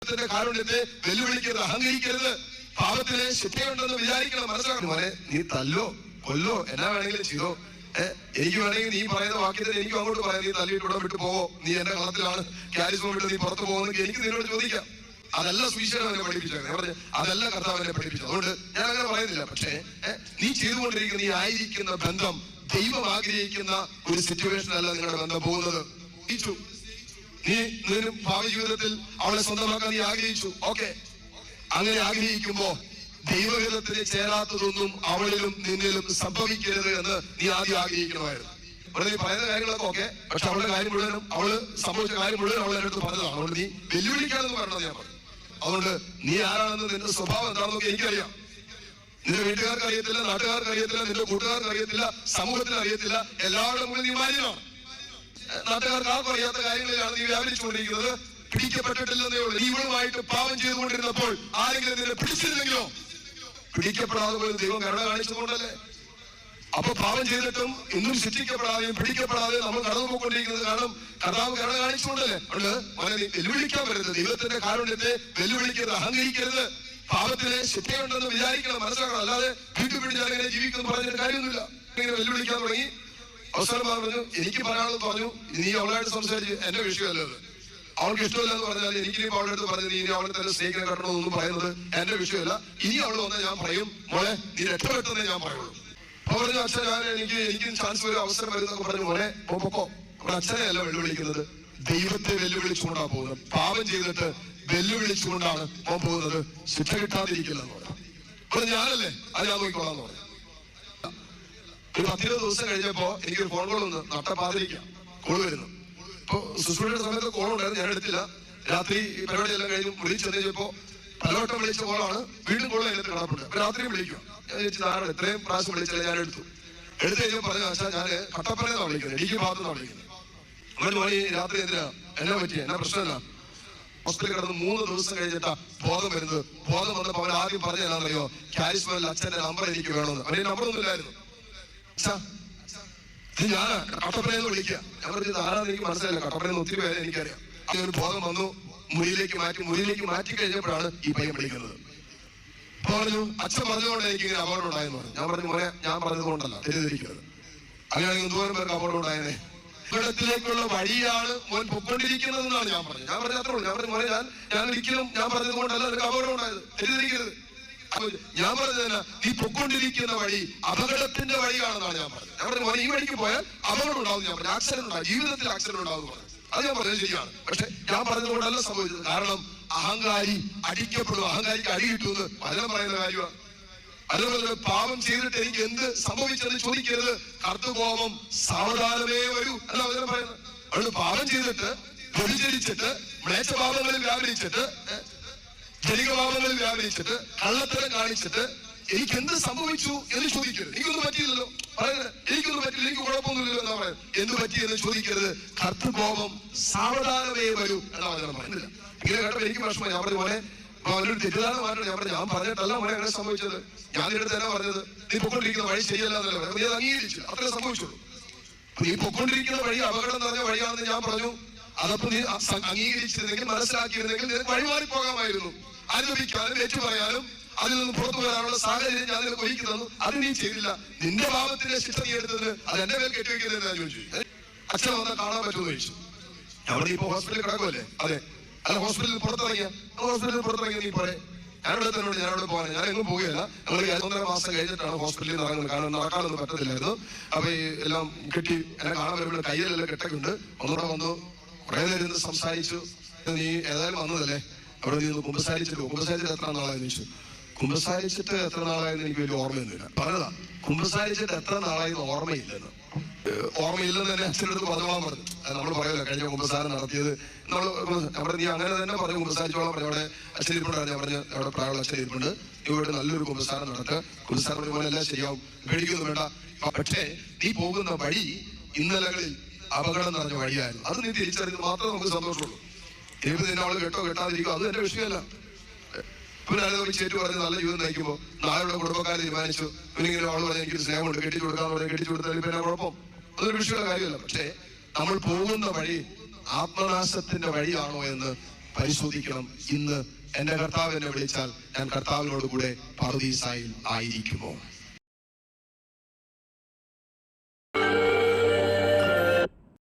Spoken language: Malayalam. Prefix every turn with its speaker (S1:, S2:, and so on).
S1: ദൈവത്തിന്റെ കാരുണ്യത്തെ വെല്ലുവിളിക്കരുത്, അഹങ്കരിക്കരുത്. പാപത്തിന് ശിക്ഷയുണ്ടെന്ന് വിചാരിക്കണം, മനസ്സിലാക്കണം. മോനെ, നീ തല്ലോ കൊല്ലോ എന്നാ വേണമെങ്കിലും ചെയ്തോ. എനിക്ക് വേണമെങ്കിൽ നീ പറയുന്ന വാക്യത്തിന് എനിക്ക് അങ്ങോട്ട് പറയാം, നീ തല്ലിയിട്ട് ഇവിടെ വിട്ടു പോവോ, നീ എന്റെ കളത്തിലാണ്, കാരിസ്മ വിട്ട് നീ പുറത്തു പോകുന്നെങ്കിൽ എനിക്ക് നിന്നോട് ചോദിക്കാം. അതല്ല സുവിശേഷം എന്നെ പഠിപ്പിച്ചത്, ഞാൻ പറഞ്ഞു അതല്ല കർത്താവ് എന്നെ പഠിപ്പിച്ചത്. അതുകൊണ്ട് ഞാൻ അങ്ങനെ പറയുന്നില്ല. പക്ഷേ നീ ചെയ്തുകൊണ്ടിരിക്കുന്ന, നീ ആയിരിക്കുന്ന ബന്ധം ദൈവം ആഗ്രഹിക്കുന്ന ഒരു സിറ്റുവേഷൻ അല്ല നിങ്ങളുടെ ബന്ധം പോകുന്നത്. നീ ഭാവി ജീവിതത്തിൽ അവളെ സ്വന്തമാക്കാൻ നീ ആഗ്രഹിച്ചു, ഓക്കെ. അങ്ങനെ ആഗ്രഹിക്കുമ്പോ ദൈവഹിതത്തിന് ചേരാത്തതൊന്നും അവളിലും നിന്നിലും സംഭവിക്കരുത് എന്ന് നീ ആദ്യം ആഗ്രഹിക്കണമായിരുന്നു. നീ പറയുന്ന കാര്യങ്ങളൊക്കെ ഓക്കെ, പക്ഷെ അവളുടെ കാര്യം മുഴുവനും, അവള് സംഭവിച്ച കാര്യം മുഴുവൻ അവളെ അടുത്ത് പറഞ്ഞതാണ്. അതുകൊണ്ട് നീ വെല്ലുവിളിക്കാനെന്ന് പറയണമെന്ന് ഞാൻ പറഞ്ഞു. അതുകൊണ്ട് നീ ആരാണെന്ന്, നിന്റെ സ്വഭാവം എന്താണെന്നൊക്കെ എനിക്കറിയാം. നിന്റെ വീട്ടുകാർക്ക് അറിയത്തില്ല, നാട്ടുകാർക്ക് അറിയത്തില്ല, നിന്റെ കൂട്ടുകാർക്ക് അറിയത്തില്ല, സമൂഹത്തിന് അറിയത്തില്ല. എല്ലാവരുടെ മുന്നിൽ നീ മാന്യനാണ്. നാട്ടുകാർക്ക് ആർക്കും അറിയാത്ത കാര്യങ്ങളിലാണ് നീ വ്യാപരിച്ചുകൊണ്ടിരിക്കുന്നത്. പിടിക്കപ്പെട്ടിട്ടില്ലെന്നേ ഉള്ളൂ. ഇവളുമായിട്ട് പാപം ചെയ്തുകൊണ്ടിരുന്നപ്പോൾ ആരെങ്കിലും നിന്നെ പിടിച്ചിരുന്നെങ്കിലോ? പിടിക്കപ്പെടാതെ പോലും ദൈവം കരുണ കാണിച്ചതുകൊണ്ടല്ലേ. അപ്പൊ പാപം ചെയ്തിട്ടും ഇന്നും ശിക്ഷിക്കപ്പെടാതെയും പിടിക്കപ്പെടാതെയും നമ്മൾ കടന്നു പോയിക്കൊണ്ടിരിക്കുന്നത് കാരണം കർത്താവ് കരുണ കാണിച്ചുകൊണ്ടല്ലേ. അതുകൊണ്ട് മോനെ, നീ വെല്ലുവിളിക്കാൻ വരരുത്, ദൈവത്തിന്റെ കാരുണ്യത്തെ വെല്ലുവിളിക്കരുത്, അഹങ്കരിക്കരുത്. പാപത്തിന് ശിക്ഷയുണ്ടെന്ന് വിചാരിക്കണം, മനസ്സിലാക്കണം. അല്ലാതെ വീട്ടിൽ പിടിച്ചാൽ അങ്ങനെ ജീവിക്കുന്നു പറഞ്ഞിട്ട് കാര്യമൊന്നുമില്ല. ഇങ്ങനെ വെല്ലുവിളിക്കാൻ തുടങ്ങി. അവസാനം പറഞ്ഞു, എനിക്ക് പറയാനുള്ളത് പറഞ്ഞു, നീ അവളായിട്ട് സംസാരിച്ച് എന്റെ വിഷയമല്ലത്. അവൾക്ക് ഇഷ്ടമില്ലെന്ന് പറഞ്ഞാൽ എനിക്ക് അവളുടെ അടുത്ത് പറഞ്ഞു, നീ ഇനി അവളെ തന്നെ സ്നേഹിക്കാൻ കട്ടണമെന്നൊന്നും പറയുന്നത് എന്റെ വിഷയമല്ല. ഇനി അവൾ വന്നാൽ ഞാൻ പറയും, മോളെ നീ രക്ഷപ്പെട്ടെന്നേ ഞാൻ പറയുള്ളൂ. അപ്പൊ പറഞ്ഞു, അച്ഛൻ എനിക്ക് ചാൻസ് വരും, അവസരം വരുന്നൊക്കെ പറഞ്ഞു. മോനെ പൊക്കോ. അവിടെ അച്ഛനെ അല്ല വെല്ലുവിളിക്കുന്നത്, ദൈവത്തെ വെല്ലുവിളിച്ചുകൊണ്ടാ പോകുന്നത്. പാപം ചെയ്തിട്ട് വെല്ലുവിളിച്ചുകൊണ്ടാണ് അവൻ പോകുന്നത്. ശിക്ഷ കിട്ടാതിരിക്കില്ലെന്ന് പറഞ്ഞു. അപ്പൊ ഞാനല്ലേ അത് ഞാൻ നോക്കിക്കോളാന്ന് പറഞ്ഞു. ഒരു 10-20 ദിവസം കഴിഞ്ഞപ്പോ എനിക്കൊരു ഫോൺ കോൾ വന്ന്, നട്ടപ്പാതിരിക്കാം കോള് വരുന്നു. ഇപ്പൊ ശുശ്രൂഷയുടെ സമയത്ത് കോളുണ്ടായിരുന്നു, ഞാൻ എടുത്തില്ല. രാത്രി ഈ പരിപാടിയെല്ലാം കഴിഞ്ഞ് വിളിച്ചെന്നപ്പോ പലവട്ടം വിളിച്ച കോളാണ്. വീണ്ടും കോൾ അതിനകത്ത് കിടപ്പുണ്ട്. അപ്പൊ രാത്രി വിളിക്കുക. ഞാൻ ചോദിച്ചു, ആരാണ് എത്രയും പ്രാവശ്യം വിളിച്ചാൽ ഞാൻ എടുത്തു കഴിഞ്ഞപ്പോൾ പറഞ്ഞു, വെച്ചാൽ ഞാൻ കട്ടപ്പനയെന്നാണ് വിളിക്കുന്നത്, ഇടുക്കി ഭാഗത്തുനിന്നാണ് വിളിക്കുന്നത്. അവൻ മോനെ രാത്രി എന്തിനാ, എന്നാ പറ്റിയ, എന്നാ പ്രശ്നമല്ല. ഹോസ്പിറ്റലിൽ കിടന്ന് 3 ദിവസം കഴിഞ്ഞിട്ടാ ബോധം വരുന്നത്. ബോധം വന്നപ്പോ അവൻ ആദ്യം പറഞ്ഞ എന്നാണെന്നറിയോ, കാരിസ്മയിൽ അച്ഛന്റെ നമ്പർ എനിക്ക് വേണമെന്ന്. അവന്റെ നമ്പറൊന്നും ഇല്ലായിരുന്നു. ഞാനാ കട്ടപ്പനയെന്ന് വിളിക്കുക. ഞാൻ പറഞ്ഞത് ആരാന്ന് എനിക്ക് മനസ്സിലായില്ല. കട്ടപ്പനയെന്ന് ഒത്തിരി പേരെ എനിക്കറിയാം. അങ്ങനെ ബോധം വന്നു, മുറിയിലേക്ക് മാറ്റി കഴിഞ്ഞപ്പോഴാണ് ഈ പയ്യൻ വിളിക്കുന്നത്. അപ്പൊ പറഞ്ഞു, അച്ഛൻ പറഞ്ഞതുകൊണ്ട് എനിക്ക് ഇങ്ങനെ അപകടം ഉണ്ടായെന്ന് പറഞ്ഞു. ഞാൻ പറഞ്ഞു, മോനെ ഞാൻ പറഞ്ഞത് കൊണ്ടല്ല, തെറ്റിദ്ധരിക്കരുത്. അങ്ങനെയാണെങ്കിൽ എന്തോരം പേർക്ക് അപകടം ഉണ്ടായനെ. അപകടത്തിലേക്കുള്ള വഴിയാണ് മോൻ പൊക്കൊണ്ടിരിക്കുന്നതെന്നാണ് ഞാൻ പറഞ്ഞത്. ഞാൻ പറഞ്ഞ അത്രേ ഉള്ളൂ. ഞാൻ പറഞ്ഞു, മോനെ ഞാൻ ഒരിക്കലും ഞാൻ പറഞ്ഞത് കൊണ്ടല്ല നിനക്ക് അപകടം ഉണ്ടായത്, തെറ്റിദ്ധരിക്കരുത്. ഞാൻ പറഞ്ഞതല്ല, നീ പൊക്കൊണ്ടിരിക്കുന്ന വഴി അപകടത്തിന്റെ വഴിയാണെന്നാണ് ഞാൻ പറഞ്ഞത്. ഞാൻ പറഞ്ഞു, മോനെ ഈ വഴിക്ക് പോയാൽ അപകടം ഉണ്ടാവും. ഞാൻ പറഞ്ഞു, ആക്സിഡന്റ് ഉണ്ടാവും, ജീവിതത്തിൽ ആക്സിഡന്റ് ഉണ്ടാവും പറഞ്ഞു. അത് ഞാൻ പറഞ്ഞത് ശരിയാണ്. പക്ഷെ ഞാൻ പറഞ്ഞതുകൊണ്ടല്ല സംഭവിച്ചത്. കാരണം അഹങ്കാരി അടിക്കപ്പെടും, അഹങ്കാരിക്ക് അടി കിട്ടുമെന്ന് വചനം പറയുന്ന കാര്യമാണ്. അതുപോലെ പാപം ചെയ്തിട്ട് എനിക്ക് എന്ത് സംഭവിച്ചെന്ന് ചോദിക്കരുത്, കർത്തൃകോപം സാവധാനമേ വരൂ എന്നാ വചനം പറയുന്നത്. അതുകൊണ്ട് പാപം ചെയ്തിട്ട് വ്യഭിചരിച്ചിട്ട് മ്ലേച്ഛപാപങ്ങളിൽ വ്യാപരിച്ചിട്ട് ജനികപാപങ്ങളിൽ വ്യാപരിച്ചിട്ട് കള്ളത്തരം കാണിച്ചിട്ട് എനിക്ക് എന്ത് സംഭവിച്ചു എന്ന് ചോദിക്കരുത്. എനിക്കൊന്നും പറ്റിയില്ലല്ലോ പറയുന്നത്, എനിക്കൊന്നും പറ്റില്ല, എനിക്ക് കുഴപ്പമൊന്നുമില്ലല്ലോ എന്നാ പറയുന്നത്. എന്ത് പറ്റി എന്ന് ചോദിക്കരുത്, കർത്തൃകോപം സാവധാനമേ വരൂ എന്നാ വചനം പറയുന്നില്ല. ഇങ്ങനെ കേട്ടപ്പോൾ എനിക്ക് വിഷമം. ഞാൻ പറഞ്ഞു, മോനെ അവനൊരു തെറ്റിദ്ധാരണ മാറ്റണം. ഞാൻ പറഞ്ഞിട്ടല്ല മോനെ അങ്ങനെ സംഭവിച്ചത്. ഞാൻ നിന്റെ തന്നെ പറഞ്ഞത്, നീ പൊക്കൊണ്ടിരിക്കുന്ന വഴി ശരിയല്ല എന്നല്ല പറഞ്ഞത്. നീ അത് അംഗീകരിച്ചില്ല, അത്രേ സംഭവിച്ചുള്ളൂ. നീ പൊക്കൊണ്ടിരിക്കുന്ന വഴി അപകടം നിറഞ്ഞ വഴിയാണെന്ന് ഞാൻ പറഞ്ഞു. അതപ്പോ നീ അംഗീകരിച്ചിരുന്നെങ്കിൽ, മനസ്സിലാക്കിയിരുന്നെങ്കിൽ നിനക്ക് വഴിമാറി പോകാമായിരുന്നു. അനുഭവിക്കാനും ഏറ്റു പറയാനും അതിൽ നിന്ന് പുറത്തു വരാനുള്ള സാഹചര്യം ഞാൻ നിനക്ക് ഒരുക്കി തന്നു. അത് നീ ചെയ്തില്ല. നിന്റെ പാപത്തിന്റെ ശിക്ഷ നീ എടുത്തത് അത് എന്റെ മേൽ കെട്ടിവെക്കരുതെന്ന് ഞാൻ ചോദിച്ചു. അച്ഛൻ വന്നാൽ കാണാൻ പറ്റുമെന്ന് ചോദിച്ചു. അവിടെ ഇപ്പൊ ഹോസ്പിറ്റലിൽ കിടക്കുമല്ലേ? അതെ. അല്ല, ഹോസ്പിറ്റലിൽ പുറത്തിറങ്ങിയ നീ പറയേ, ഞാനിവിടെ തന്നോട് ഞാനവിടെ പോകാൻ ഞാൻ എങ്ങും പോവുകയല്ല. ഞങ്ങൾ 1.5 മാസം കഴിഞ്ഞിട്ടാണ് ഹോസ്പിറ്റലിൽ നിന്ന് ഇറങ്ങുന്നത്. കാരണം നടക്കാനൊന്നും പറ്റത്തില്ലായിരുന്നു. അപ്പൊ ഈ എല്ലാം കെട്ടി എന്നെ കാണാൻ വരുമ്പോൾ കയ്യിലെല്ലാം കെട്ടൊക്കെയുണ്ട്. ഒന്നുകൂടെ വന്നു, കുറെ നേരം സംസാരിച്ചു. നീ ഏതായാലും വന്നതല്ലേ, അവിടെ നീ കുമ്പസാരിച്ചിട്ട് എത്ര നാളായെന്ന് ചോദിച്ചു. കുമ്പസാരിച്ചിട്ട് എത്ര നാളായെന്ന് എനിക്ക് വലിയ ഓർമ്മയൊന്നുമില്ല. പറഞ്ഞതാ, കുമ്പസാരിച്ചിട്ട് എത്ര നാളായെന്ന് ഓർമ്മയില്ലെന്ന്. ഓർമ്മയില്ലെന്ന് തന്നെ അച്ഛനടുത്ത് പറഞ്ഞോളാൻ പറഞ്ഞു. നമ്മൾ പറയല്ലോ കഴിഞ്ഞ കുമ്പസാരം നടത്തിയത് നമ്മൾ നീ അങ്ങനെ തന്നെ പറഞ്ഞു കുമ്പസാരിച്ചോളാൻ പറഞ്ഞു. അവിടെ അച്ഛൻ ഇരിപ്പുണ്ടായിരുന്നു. ഞാൻ പറഞ്ഞു, അവിടെ പ്രായമുള്ള അച്ഛൻ ഇരിപ്പുണ്ട്, ഇവിടെ നല്ലൊരു കുമ്പസാരം നടത്തുക, കുമ്പസാരം പോലെ എല്ലാം ശരിയാവും, പേടിക്കൊന്നും വേണ്ട. പക്ഷേ നീ പോകുന്ന വഴി ഇന്നലകളിൽ അപകടം നിറഞ്ഞ വഴിയായിരുന്നു. അത് നീ തിരിച്ചറിഞ്ഞത് മാത്രമേ നമുക്ക് സന്തോഷമുള്ളൂ. ഇനിയിപ്പോ നിന്നെ അവള് കെട്ടാതിരിക്കും, അത് എന്റെ വിഷയമല്ല. പിന്നെ ഒരു ചേട്ടു പറഞ്ഞ് നല്ല ജീവിതം നയിക്കുമ്പോൾ നാളെ കുടുംബക്കാരെ തീരുമാനിച്ചു, പിന്നിങ്ങനെ അവള് പറഞ്ഞാൽ എനിക്കൊരു സ്നേഹമുണ്ട്, കെട്ടിച്ചു കൊടുക്കാന്ന് പറഞ്ഞാൽ കെട്ടിച്ചു കൊടുത്താൽ പിന്നെ കുഴപ്പം, അതൊരു വിഷയമുള്ള കാര്യമല്ല. പക്ഷേ നമ്മൾ പോകുന്ന വഴി ആത്മനാശത്തിന്റെ വഴിയാണോ എന്ന് പരിശോധിക്കണം. ഇന്ന് എന്റെ കർത്താവ് എന്നെ വിളിച്ചാൽ ഞാൻ കർത്താവിനോട് കൂടെ പറുദീസായിൽ ആയിരിക്കുമോ?